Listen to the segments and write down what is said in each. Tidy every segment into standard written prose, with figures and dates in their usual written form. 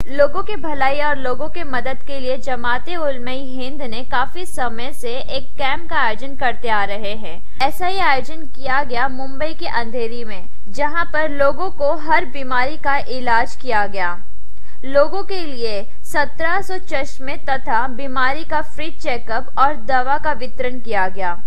लोगों की भलाई और लोगों की मदद के लिए जमाते उलमाए हिंद ने काफी समय से एक कैंप का आयोजन करते आ रहे हैं। ऐसा ही आयोजन किया गया मुंबई के अंधेरी में, जहां पर लोगों को हर बीमारी का इलाज किया गया। लोगों के लिए 1700 चश्मे तथा बीमारी का फ्री चेकअप और दवा का वितरण किया गया।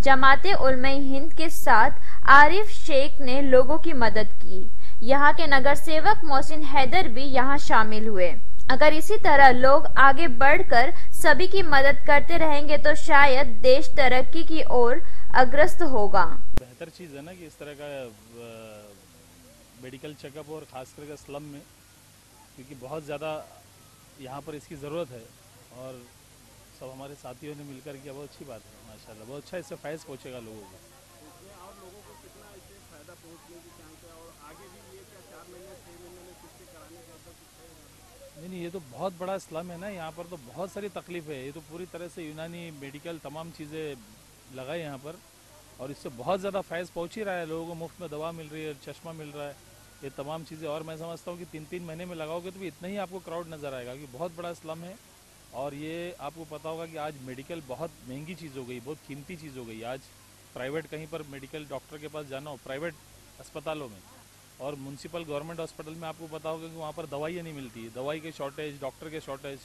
जमाते उलमाए हिंद के साथ आरिफ शेख ने लोगों की मदद की। यहाँ के नगर सेवक मोहसिन हैदर भी यहाँ शामिल हुए। अगर इसी तरह लोग आगे बढ़कर सभी की मदद करते रहेंगे तो शायद देश तरक्की की ओर अग्रसर होगा। बेहतर चीज़ है ना कि इस तरह का मेडिकल चेकअप, और ख़ास करके स्लम में, क्योंकि बहुत ज़्यादा यहाँ पर इसकी ज़रूरत है। और सब हमारे साथियों ने मिलकर किया, बहुत अच्छी बात है माशाल्लाह। बहुत अच्छा इससे फ़ायदा पहुँचेगा लोगों को। और लोगों को कितना इससे फ़ायदा पहुँचने की चांस है, और आगे भी ये क्या 4 महीने 6 महीने में फिर से कराने का तो कुछ है? नहीं, ये तो बहुत बड़ा स्लम है ना, यहाँ पर तो बहुत सारी तकलीफ़ है। ये तो पूरी तरह से यूनानी मेडिकल तमाम चीज़ें लगाए यहाँ पर, और इससे बहुत ज़्यादा फ़ायदा पहुँच ही रहा है। लोगों को मुफ्त में दवा मिल रही है, चश्मा मिल रहा है, ये तमाम चीज़ें। और मैं समझता हूँ कि 3-3 महीने में लगाओगे तो भी इतना ही आपको क्राउड नज़र आएगा, क्योंकि बहुत बड़ा स्लम है। और ये आपको पता होगा कि आज मेडिकल बहुत महंगी चीज़ हो गई, बहुत कीमती चीज़ हो गई। आज प्राइवेट कहीं पर मेडिकल डॉक्टर के पास जाना हो, प्राइवेट अस्पतालों में और म्यूनसिपल गवर्नमेंट हॉस्पिटल में, आपको पता होगा कि वहाँ पर दवाइयाँ नहीं मिलती है, दवाई के शॉर्टेज, डॉक्टर के शॉर्टेज।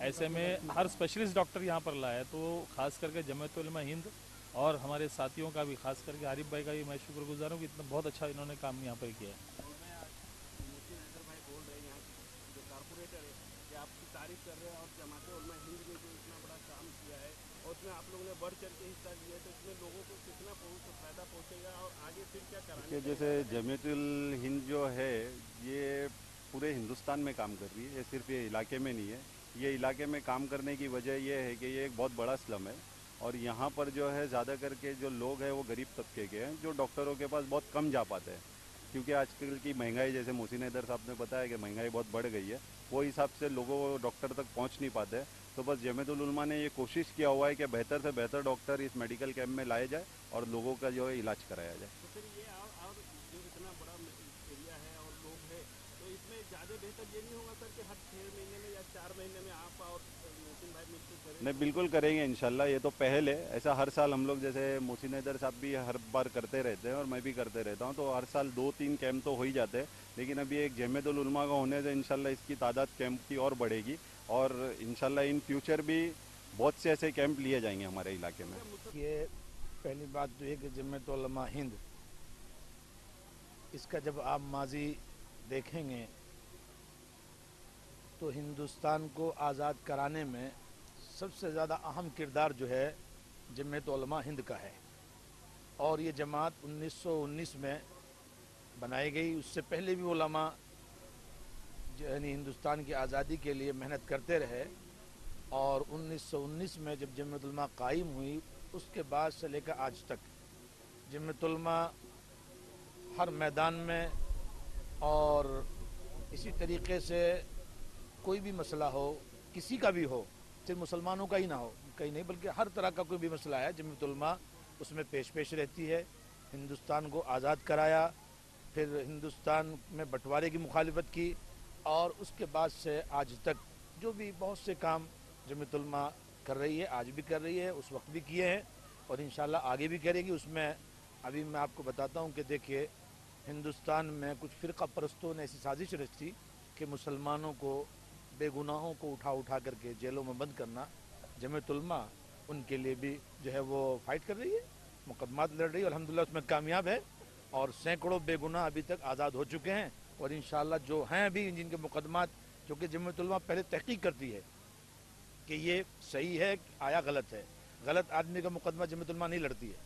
ऐसे में हर स्पेशलिस्ट डॉक्टर यहाँ पर लाया है। तो ख़ास करके जमात उलमा हिंद और हमारे साथियों का भी, खास करके आरिफ भाई का भी मैं शुक्रगुजार हूँ कि इतना बहुत अच्छा इन्होंने काम यहाँ पर किया है। आपकी तारीफ कर रहे हैं, और जमाते उलमा हिंद ने जो इतना बड़ा काम किया है और उसमें आप लोगों ने बढ़ चढ़ के हिस्सा लिया है, तो इसमें लोगों को कितना फ़ायदा पहुंचेगा और आगे फिर क्या कराएंगे? जैसे जमातुल हिंद जो है ये पूरे हिंदुस्तान में काम कर रही है, ये सिर्फ ये इलाके में नहीं है। ये इलाके में काम करने की वजह ये है कि ये एक बहुत बड़ा स्लम है, और यहाँ पर जो है ज़्यादा करके जो लोग हैं वो गरीब तबके के हैं, जो डॉक्टरों के पास बहुत कम जा पाते हैं, क्योंकि आजकल की महंगाई, जैसे मोहसिन हैदर साहब ने बताया कि महंगाई बहुत बढ़ गई है, वो हिसाब से लोगों को डॉक्टर तक पहुंच नहीं पाते। तो बस जमातुल उलमा ने ये कोशिश किया हुआ है कि बेहतर से बेहतर डॉक्टर इस मेडिकल कैंप में लाए जाए और लोगों का जो है इलाज कराया जाए। तो फिर ये और जो इतना बड़ा एरिया है और लोग हैं, तो इसमें ज़्यादा बेहतर ये नहीं होगा सर कि हर 6 महीने में या 4 महीने में आप और मोहसिन भाई मिलकर करें? नहीं, बिल्कुल करेंगे इंशाल्लाह। ये तो पहल है, ऐसा हर साल हम लोग, जैसे मोहसिन हैदर साहब भी हर बार करते रहते हैं और मैं भी करते रहता हूँ, तो हर साल 2-3 कैंप तो हो ही जाते हैं। लेकिन अभी एक जमातुल उलमा का होने से इंशाल्लाह इसकी तादाद कैंप की और बढ़ेगी, और इंशाल्लाह इन फ्यूचर भी बहुत से ऐसे कैंप लिए जाएंगे हमारे इलाके में। ये पहली बात तो ये कि जमात उलमा हिंद, इसका जब आप माजी देखेंगे तो हिंदुस्तान को आज़ाद कराने में सबसे ज़्यादा अहम किरदार जो है जमात उलमा हिंद का है। और ये जमात 1919 में बनाई गई। उससे पहले भी उलमा यानी हिंदुस्तान की आज़ादी के लिए मेहनत करते रहे, और 1919 में जब जमात उलमा कायम हुई, उसके बाद से लेकर आज तक जमात उलमा हर मैदान में, और इसी तरीके से कोई भी मसला हो, किसी का भी हो, सिर्फ मुसलमानों का ही ना हो, कहीं नहीं, बल्कि हर तरह का कोई भी मसला है, जमात उलमा उसमें पेश रहती है। हिंदुस्तान को आज़ाद कराया, फिर हिंदुस्तान में बंटवारे की मुखालिफत की, और उसके बाद से आज तक जो भी बहुत से काम जमात उलमा कर रही है, आज भी कर रही है, उस वक्त भी किए हैं, और इंशाल्लाह आगे भी करेगी। उसमें अभी मैं आपको बताता हूँ कि देखिए, हिंदुस्तान में कुछ फ़िरका परस्तों ने ऐसी साजिश रची कि मुसलमानों को, बेगुनाहों को उठा करके जेलों में बंद करना। जमात उलमा उनके लिए भी जो है वो फाइट कर रही है, मुकदमात लड़ रही है, अल्हम्दुलिल्लाह उसमें कामयाब है, और सैकड़ों बेगुनाह अभी तक आज़ाद हो चुके हैं। और इंशाअल्लाह जो हैं अभी जिनके मुकदमात, क्योंकि जमात उलमा पहले तहकीक करती है कि ये सही है आया गलत है, गलत आदमी का मुकदमा जमात उलमा नहीं लड़ती है।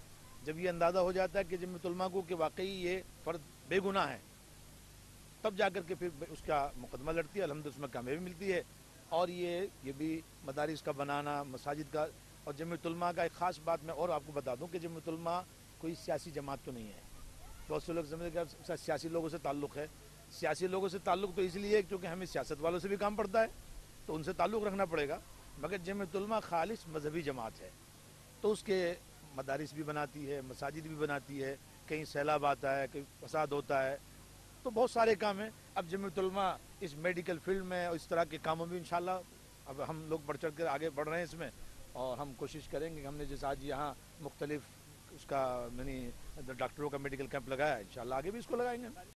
जब ये अंदाज़ा हो जाता है कि जमात उलमा को कि वाकई ये फ़र्द बेगुनाह है, तब जाकर के फिर उसका मुकदमा लड़ती है, अल्हम्दुलिल्लाह उसमें कामयाबी मिलती है। और ये भी मदारिस का बनाना, मसाजिद का, और जमात उलमा का एक ख़ास बात मैं और आपको बता दूं कि जमात उलमा कोई सियासी जमात तो नहीं है। बहुत से लोग समझते हैं कि सियासी लोगों से ताल्लुक़ है। सियासी लोगों से ताल्लुक़ तो इसलिए है क्योंकि हमें सियासत वालों से भी काम पड़ता है, तो उनसे ताल्लुक़ रखना पड़ेगा। मगर जमात उलमा खालिस मजहबी जमात है, तो उसके मदारिस भी बनाती है, मसाजिद भी बनाती है, कहीं सैलाब आता है, कहीं फसाद होता है, तो बहुत सारे काम हैं। अब जमात उलमा اس میڈیکل فیلڈ میں اور اس طرح کے کاموں میں انشاءاللہ اب ہم لوگ بڑھ چڑھ کر آگے بڑھ رہے ہیں اس میں، اور ہم کوشش کریں گے کہ ہم نے جیسے آج یہاں مختلف اس کا یعنی ڈاکٹروں کا میڈیکل کیمپ لگایا ہے، انشاءاللہ آگے بھی اس کو لگائیں گے۔